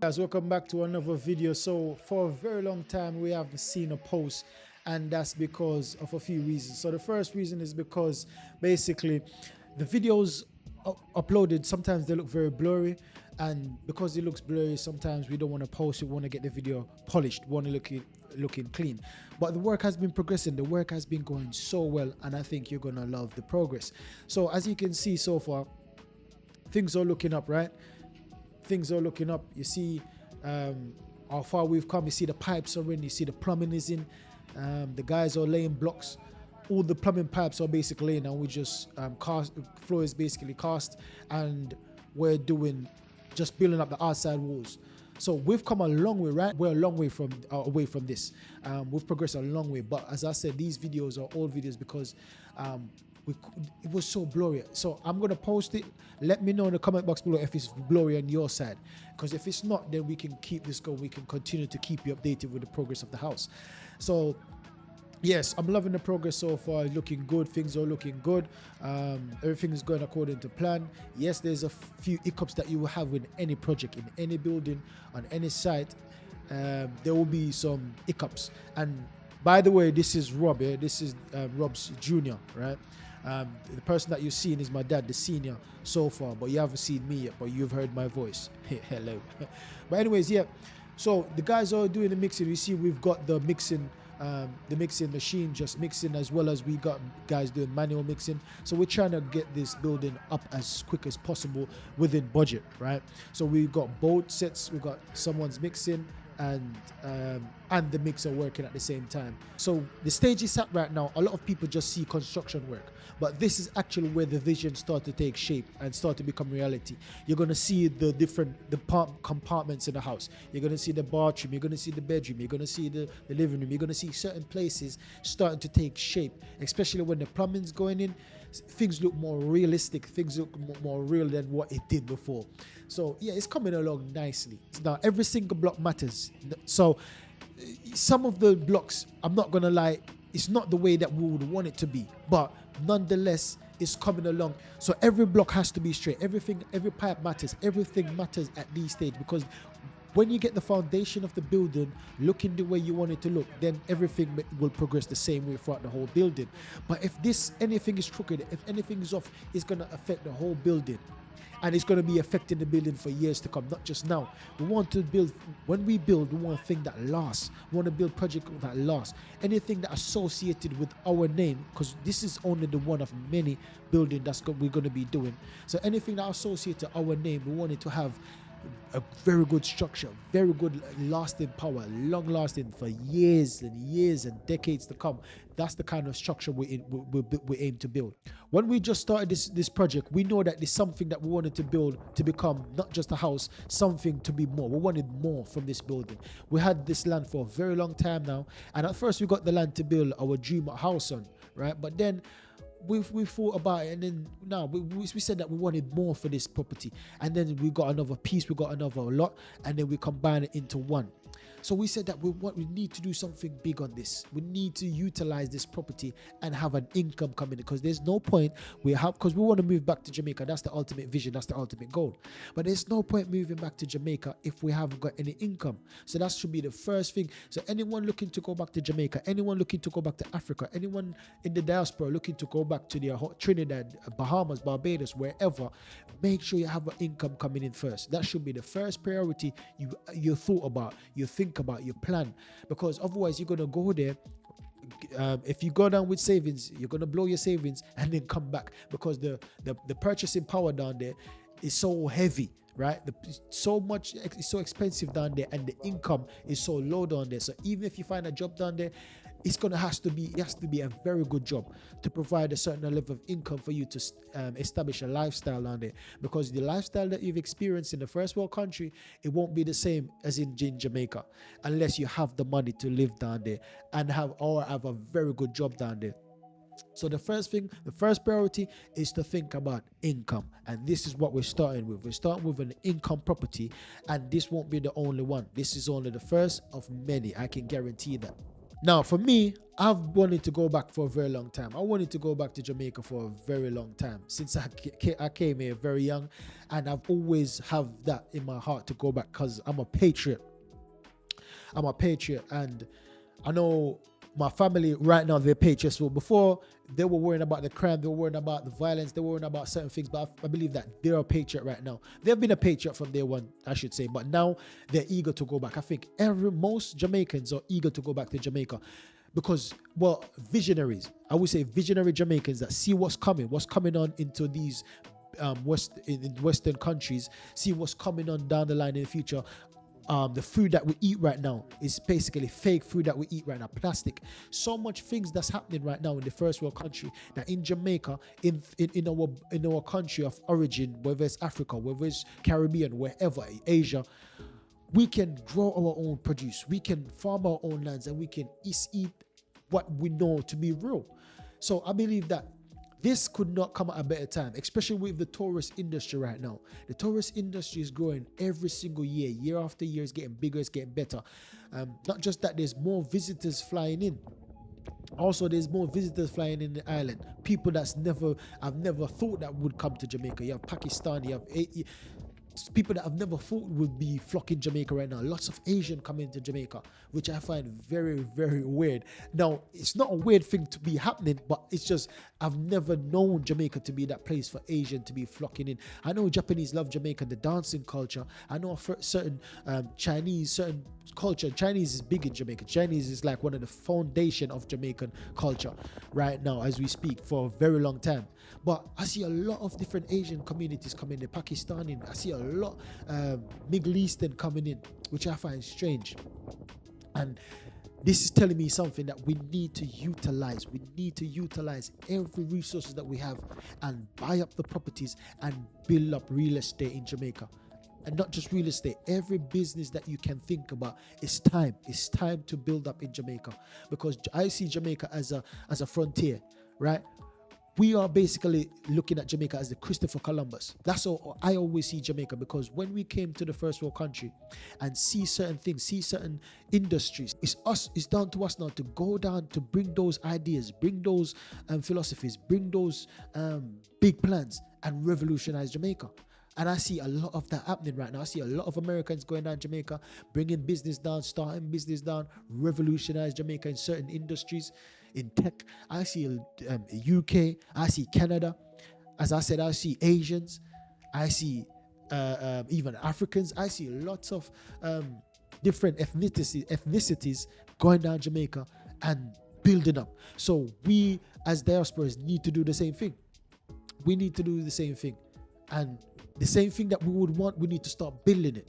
Guys, welcome back to another video. So for a very long time we haven't seen a post, and that's because of a few reasons. So the first reason is because basically the videos uploaded, sometimes they look very blurry, and because it looks blurry sometimes we don't want to post it. We want to get the video polished, we want to looking clean. But the work has been progressing, the work has been going so well, and I think you're gonna love the progress. So as you can see so far, things are looking up, right? Things are looking up. You see how far we've come. You see the pipes are in, you see the plumbing is in, the guys are laying blocks. All the plumbing pipes are basically in, and we just floor is basically cast, and we're doing just building up the outside walls. So we've come a long way, right? We're a long way from away from this. We've progressed a long way, but as I said, these videos are old videos because it was so blurry. So I'm gonna post it. Let me know in the comment box below if it's blurry on your side, because if it's not, then we can keep this going. We can continue to keep you updated with the progress of the house. So yes, I'm loving the progress so far. Looking good, things are looking good. Everything is going according to plan. Yes, there's a few hiccups that you will have with any project, in any building, on any site. There will be some hiccups. And by the way, this is Rob. Yeah? This is Rob's junior, right? The person that you're seeing is my dad, the senior so far, but you haven't seen me yet, but you've heard my voice. Hello. But anyways, yeah, so the guys are doing the mixing. You see we've got the mixing machine just mixing, as well as we got guys doing manual mixing. So we're trying to get this building up as quick as possible within budget, right? So we've got both sets, we've got someone's mixing and the mixer working at the same time. So the stage is at right now, a lot of people just see construction work, but this is actually where the vision start to take shape and start to become reality. You're going to see the different compartments in the house. You're going to see the bathroom, you're going to see the bedroom, you're going to see the living room, you're going to see certain places starting to take shape, especially when the plumbing's going in. Things look more realistic, things look more real than what it did before. So yeah, it's coming along nicely. Now every single block matters. So some of the blocks, I'm not gonna lie, it's not the way that we would want it to be, but nonetheless it's coming along. So every block has to be straight, everything, every pipe matters, everything matters at this stage, because when you get the foundation of the building looking the way you want it to look, then everything will progress the same way throughout the whole building. But if anything is crooked, if anything is off, it's going to affect the whole building. And it's going to be affecting the building for years to come, not just now. We want to build, when we build, we want a thing that lasts. We want to build projects that last. Anything that associated with our name, because this is only the one of many buildings we're going to be doing. So anything that associated to our name, we want it to have a very good structure, very good lasting power, long lasting for years and years and decades to come. That's the kind of structure we aim to build. When we just started this project, we know that there's something that we wanted to build to become not just a house, something to be more. We wanted more from this building. We had this land for a very long time now, and at first we got the land to build our dream house on, right? But then we thought about it, and then now we said that we wanted more for this property, and then we got another piece, we got another lot, and then we combine it into one. So we said that we need to do something big on this. We need to utilize this property and have an income coming, because there's no point because we want to move back to Jamaica. That's the ultimate vision, that's the ultimate goal. But there's no point moving back to Jamaica if we haven't got any income. So that should be the first thing. So anyone looking to go back to Jamaica, anyone looking to go back to Africa, anyone in the diaspora looking to go back to their Trinidad, Bahamas, Barbados, wherever, make sure you have an income coming in first. That should be the first priority you thought about, you think about, your plan, because otherwise you're gonna go there. If you go down with savings, you're gonna blow your savings and then come back, because the purchasing power down there is so heavy, right? It's so expensive down there, and the income is so low down there. So even if you find a job down there, it has to be a very good job to provide a certain level of income for you to establish a lifestyle down there, because the lifestyle that you've experienced in the first world country, it won't be the same as in Jamaica unless you have the money to live down there and have a very good job down there. So the first priority is to think about income, and this is what we're starting with. We're starting with an income property, and this won't be the only one. This is only the first of many, I can guarantee that. Now, for me, I've wanted to go back for a very long time. I wanted to go back to Jamaica for a very long time since I came here very young, and I've always have that in my heart to go back because I'm a patriot. I'm a patriot, and I know my family right now, they're patriots. So before, they were worrying about the crime, they were worrying about the violence, they were worrying about certain things, but I believe that they're a patriot right now. They've been a patriot from day one, I should say, but now they're eager to go back. I think most Jamaicans are eager to go back to Jamaica because, well, visionaries, I would say visionary Jamaicans that see what's coming on into these in Western countries, see what's coming on down the line in the future. The food that we eat right now is basically fake food that we eat right now, plastic. So much things that's happening right now in the first world country. Now in Jamaica, in our country of origin, whether it's Africa, whether it's Caribbean, wherever, Asia, we can grow our own produce. We can farm our own lands, and we can eat what we know to be real. So I believe that this could not come at a better time, especially with the tourist industry right now. The tourist industry is growing every single year. Year after year, it's getting bigger, it's getting better. Not just that, there's more visitors flying in. Also, there's more visitors flying in the island. People I've never thought that would come to Jamaica. You have Pakistan, you have people that I've never thought would be flocking Jamaica right now. Lots of Asian coming to Jamaica, which I find very, very weird. Now, it's not a weird thing to be happening, but it's just I've never known Jamaica to be that place for Asian to be flocking in. I know Japanese love Jamaica, the dancing culture. I know certain Chinese, certain culture. Chinese is big in Jamaica. Chinese is like one of the foundation of Jamaican culture right now as we speak for a very long time. But I see a lot of different Asian communities coming in, Pakistani. I see a lot Middle Eastern coming in, which I find strange. And this is telling me something that we need to utilize. We need to utilize every resources that we have and buy up the properties and build up real estate in Jamaica. And not just real estate, every business that you can think about. It's time to build up in Jamaica, because I see Jamaica as a frontier, right? We are basically looking at Jamaica as the Christopher Columbus. That's how I always see Jamaica, because when we came to the first world country and see certain things, see certain industries, it's down to us now to go down to bring those ideas, bring those philosophies, bring those big plans and revolutionize Jamaica. And I see a lot of that happening right now. I see a lot of Americans going down Jamaica, bringing business down, starting business down, revolutionize Jamaica in certain industries. In tech, I see UK, I see Canada. As I said, I see Asians, I see even Africans. I see lots of different ethnicities going down Jamaica and building up. So we as diasporas need to do the same thing. We need to do the same thing. And the same thing that we would want, we need to start building it.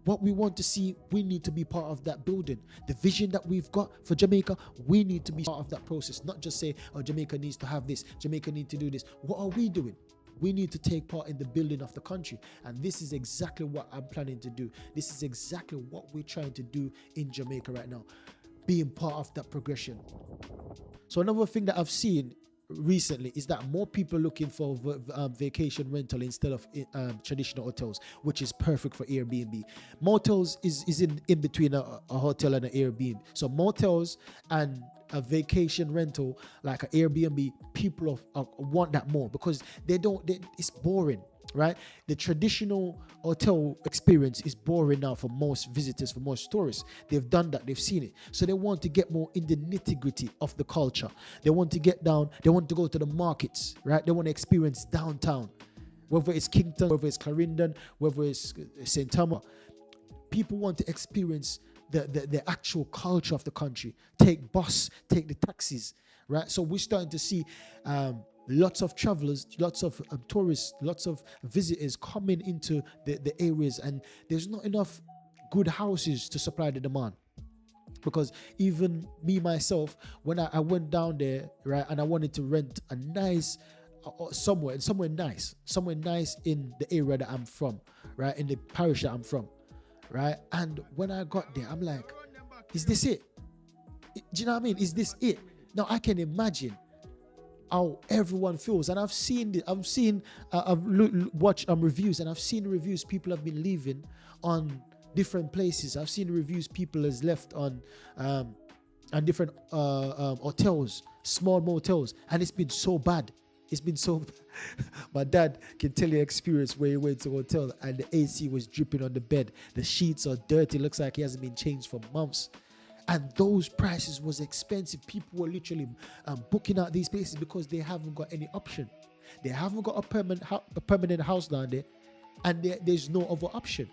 What we want to see, we need to be part of that building. The vision that we've got for Jamaica, we need to be part of that process. Not just say, oh, Jamaica needs to have this, Jamaica needs to do this. What are we doing? We need to take part in the building of the country. And this is exactly what I'm planning to do. This is exactly what we're trying to do in Jamaica right now. Being part of that progression. So another thing that I've seen recently is that more people are looking for vacation rental instead of traditional hotels, which is perfect for Airbnb. Motels is in between a hotel and an Airbnb. So motels and a vacation rental like an Airbnb, people want that more because it's boring, right? The traditional hotel experience is boring now for most visitors, for most tourists. They've done that, they've seen it. So they want to get more in the nitty-gritty of the culture. They want to get down, they want to go to the markets, right? They want to experience downtown, whether it's Kingston, whether it's Clarendon, whether it's St. Thomas. People want to experience the actual culture of the country. Take bus, take the taxis, right? So we're starting to see lots of travelers, lots of tourists, lots of visitors coming into the areas, and there's not enough good houses to supply the demand. Because even me myself, when I went down there, right, and I wanted to rent a nice somewhere nice in the area that I'm from, right, in the parish that I'm from, right, and when I got there, I'm like, is this it? Do you know what I mean? Is this it? Now I can imagine how everyone feels, and I've watched reviews, and I've seen reviews people have been leaving on different places. I've seen reviews people has left on and different hotels, small motels, and it's been so bad. It's been so my dad can tell you experience where he went to a hotel and the AC was dripping on the bed. The sheets are dirty. Looks like he hasn't been changed for months. And those prices was expensive. People were literally booking out these places because they haven't got any option. They haven't got a permanent house down there, and there's no other option.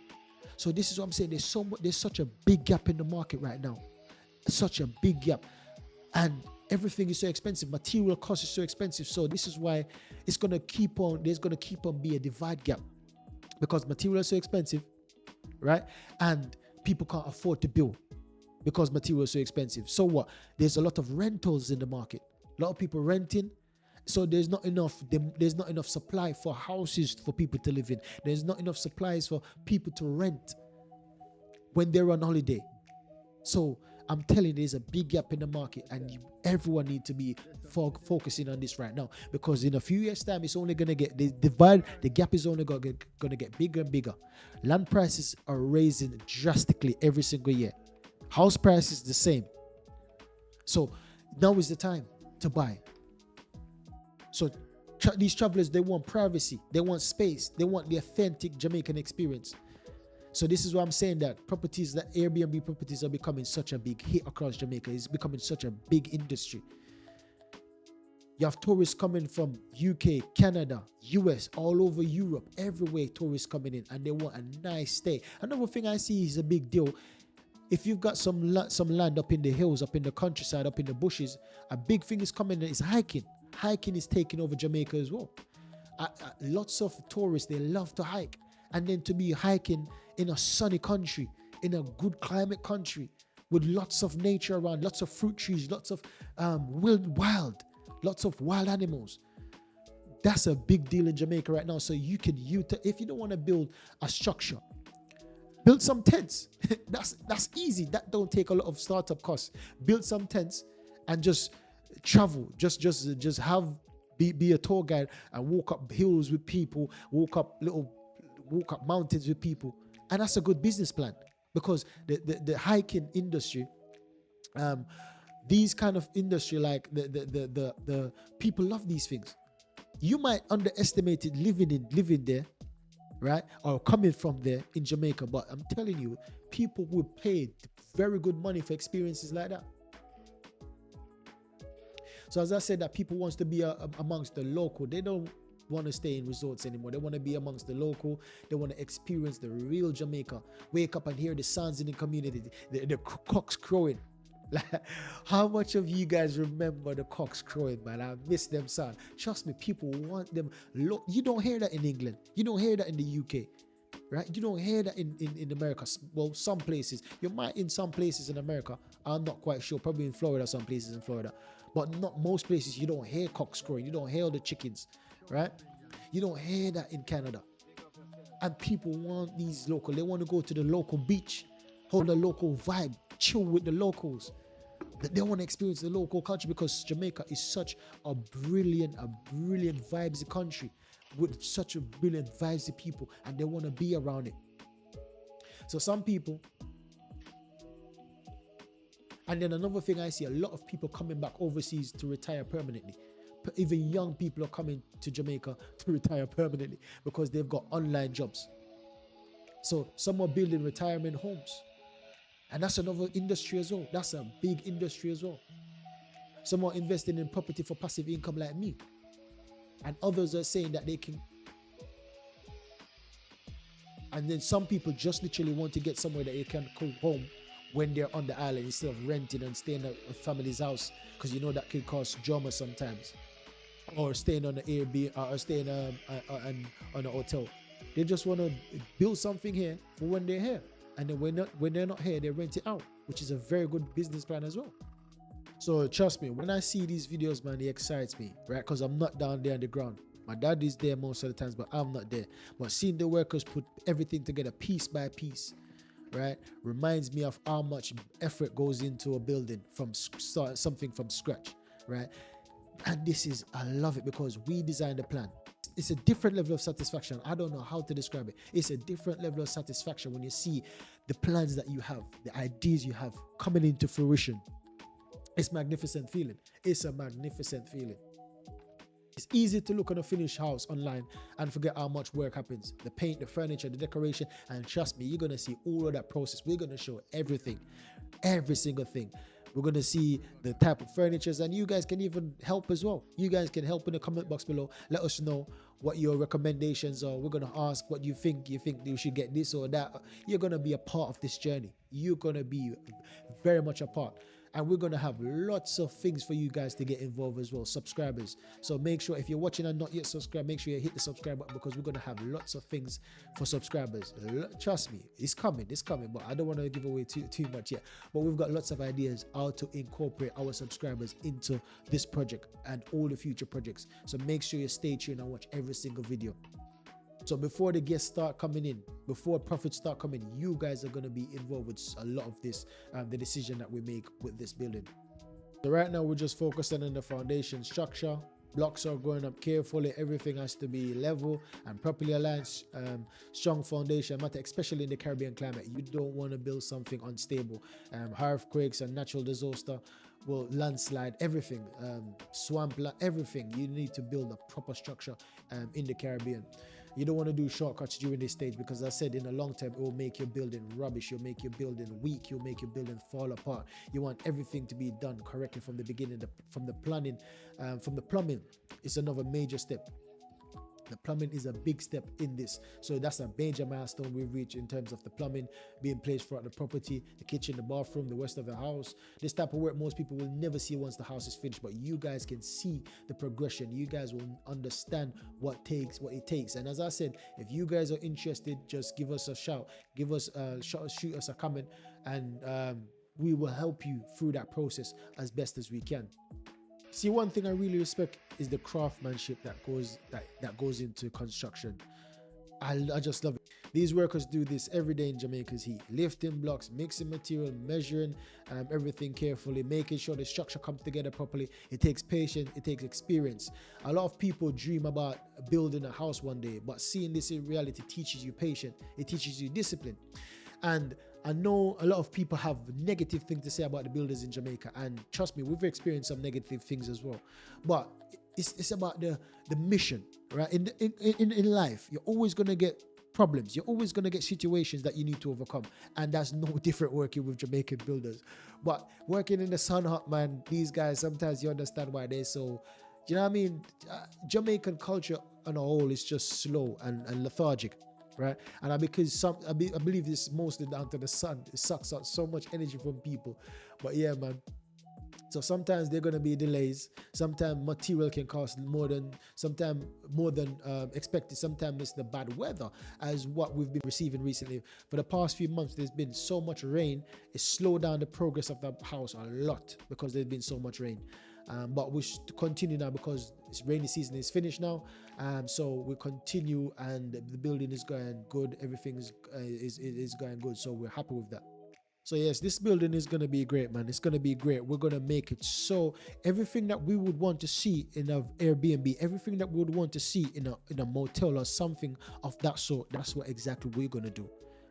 So this is what I'm saying. There's such a big gap in the market right now. Such a big gap. And everything is so expensive. Material cost is so expensive. So this is why there's going to keep on be a divide gap, because material is so expensive, right? And people can't afford to build because material is so expensive. So what? There's a lot of rentals in the market. A lot of people renting. So there's not enough supply for houses for people to live in. There's not enough supplies for people to rent when they're on holiday. So I'm telling you, there's a big gap in the market, and everyone needs to be focusing on this right now, because in a few years' time, it's only going to get the gap is only going to get bigger and bigger. Land prices are raising drastically every single year. House prices the same. So now is the time to buy. So these travelers, they want privacy, they want space, they want the authentic Jamaican experience. So this is why I'm saying that Airbnb properties are becoming such a big hit across Jamaica. It's becoming such a big industry. You have tourists coming from UK, Canada, US, all over Europe, everywhere tourists coming in, and they want a nice stay. Another thing I see is a big deal. If you've got some land up in the hills, up in the countryside, up in the bushes, a big thing is coming is hiking. Hiking is taking over Jamaica as well. Lots of tourists, they love to hike. And then to be hiking in a sunny country, in a good climate country, with lots of nature around, lots of fruit trees, lots of lots of wild animals. That's a big deal in Jamaica right now. So if you don't want to build a structure, build some tents. That's easy. That don't take a lot of startup costs. Build some tents and just travel. Just be a tour guide and walk up hills with people, walk up mountains with people. And that's a good business plan, because the hiking industry, these kind of industry, like the people love these things. You might underestimate it living there, right? Or coming from there in Jamaica. But I'm telling you, people will pay very good money for experiences like that. So as I said, that people wants to be amongst the local. They don't want to stay in resorts anymore. They want to be amongst the local. They want to experience the real Jamaica. Wake up and hear the sounds in the community, the cocks crowing. Like, how much of you guys remember the cocks crowing, man? I miss them sound. Trust me, people want them. You don't hear that in England. You don't hear that in the UK, right? You don't hear that in America. Well, some places. You might in some places in America. I'm not quite sure. Probably in Florida, some places in Florida. But not most places. You don't hear cocks crowing. You don't hear the chickens, right? You don't hear that in Canada. And people want these local. They want to go to the local beach, hold a local vibe, chill with the locals. They want to experience the local culture, because Jamaica is such a brilliant vibes country with such a brilliant vibes people, and they want to be around it. So some people, and then another thing I see, a lot of people coming back overseas to retire permanently. Even young people are coming to Jamaica to retire permanently because they've got online jobs. So some are building retirement homes. And that's another industry as well. That's a big industry as well. Some are investing in property for passive income like me. And others are saying that they can. And then some people just literally want to get somewhere that they can call home when they're on the island, instead of renting and staying at a family's house, because you know that can cause drama sometimes. Or staying on an Airbnb, or staying on a hotel. They just want to build something here for when they're here. And then when they're not here, they rent it out, which is a very good business plan as well. So trust me, when I see these videos, man, it excites me, right? Because I'm not down there on the ground. My dad is there most of the times, but I'm not there. But seeing the workers put everything together piece by piece, right, reminds me of how much effort goes into a building from something from scratch, right? And I love it, because we designed the plan. It's a different level of satisfaction. I don't know how to describe it. It's a different level of satisfaction when you see the plans that you have, the ideas you have coming into fruition. It's magnificent feeling. It's a magnificent feeling. It's easy to look at a finished house online and forget how much work happens. The paint, the furniture, the decoration, and trust me, you're going to see all of that process. We're going to show everything, every single thing. We're going to see the type of furnitures, and you guys can even help as well. You guys can help in the comment box below. Let us know what your recommendations are. We're going to ask what you think. You think you should get this or that. You're going to be a part of this journey. You're going to be very much a part. And we're going to have lots of things for you guys to get involved as well, subscribers. So make sure, if you're watching and not yet subscribed, make sure you hit the subscribe button, because we're going to have lots of things for subscribers. Trust me, it's coming, but I don't want to give away too much yet. But we've got lots of ideas how to incorporate our subscribers into this project and all the future projects. So make sure you stay tuned and watch every single video. So before the guests start coming in, before profits start coming, you guys are going to be involved with a lot of this, the decision that we make with this building. So right now we're just focusing on the foundation structure. Blocks are going up carefully. Everything has to be level and properly aligned. Strong foundation matter, especially in the Caribbean climate. You don't want to build something unstable. Earthquakes and natural disaster will landslide everything, swamp, everything. You need to build a proper structure in the Caribbean. You don't want to do shortcuts during this stage, because as I said, in the long term, it will make your building rubbish. You'll make your building weak. You'll make your building fall apart. You want everything to be done correctly from the beginning. From the plumbing, it's another major step. The plumbing is a big step in this. So that's a major milestone we've reached in terms of the plumbing being placed throughout the property, the kitchen, the bathroom, the rest of the house. This type of work most people will never see once the house is finished, but you guys can see the progression. You guys will understand what it takes. And as I said, if you guys are interested, just give us a shout, shoot us a comment, and we will help you through that process as best as we can. See, one thing I really respect is the craftsmanship that goes into construction. I just love it. These workers do this every day in Jamaica's heat, lifting blocks, mixing material, measuring everything carefully, making sure the structure comes together properly. It takes patience, it takes experience. A lot of people dream about building a house one day, but seeing this in reality teaches you patience, it teaches you discipline. And I know a lot of people have negative things to say about the builders in Jamaica, and trust me, we've experienced some negative things as well. But it's about the mission, right? In life, you're always going to get problems. You're always going to get situations that you need to overcome, and that's no different working with Jamaican builders. But working in the sun hot, man, these guys, sometimes you understand why they're so, you know what I mean? Jamaican culture on a whole is just slow and lethargic. Right, and I believe this mostly down to the sun. It sucks out so much energy from people. But yeah, man. So sometimes there are going to be delays. Sometimes material can cost more than expected. Sometimes it's the bad weather, as what we've been receiving recently. For the past few months, there's been so much rain. It slowed down the progress of the house a lot because there's been so much rain. But we should continue now because it's rainy season is finished now. So we continue, and the building is going good. Everything is going good. So we're happy with that. So yes, this building is going to be great, man. It's going to be great. We're going to make it so everything that we would want to see in an Airbnb, everything that we would want to see in a motel or something of that sort, that's what exactly we're going to do.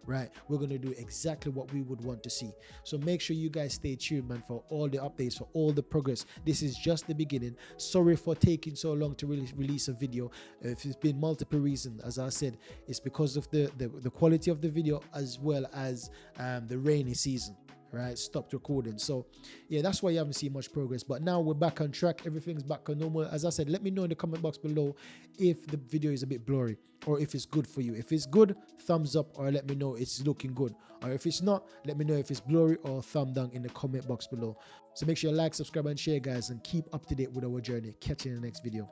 Right, we're going to do exactly what we would want to see. So make sure you guys stay tuned, man, for all the updates, for all the progress. This is just the beginning. Sorry for taking so long to release a video. If it's been multiple reasons, as I said, it's because of the quality of the video, as well as the rainy season. Right, stopped recording. So yeah, that's why you haven't seen much progress. But now we're back on track. Everything's back on normal. As I said, let me know in the comment box below if the video is a bit blurry or if it's good for you. If it's good, thumbs up, or let me know it's looking good. Or if it's not, let me know if it's blurry, or thumb down in the comment box below. So make sure you like, subscribe, and share, guys, and keep up to date with our journey. Catch you in the next video.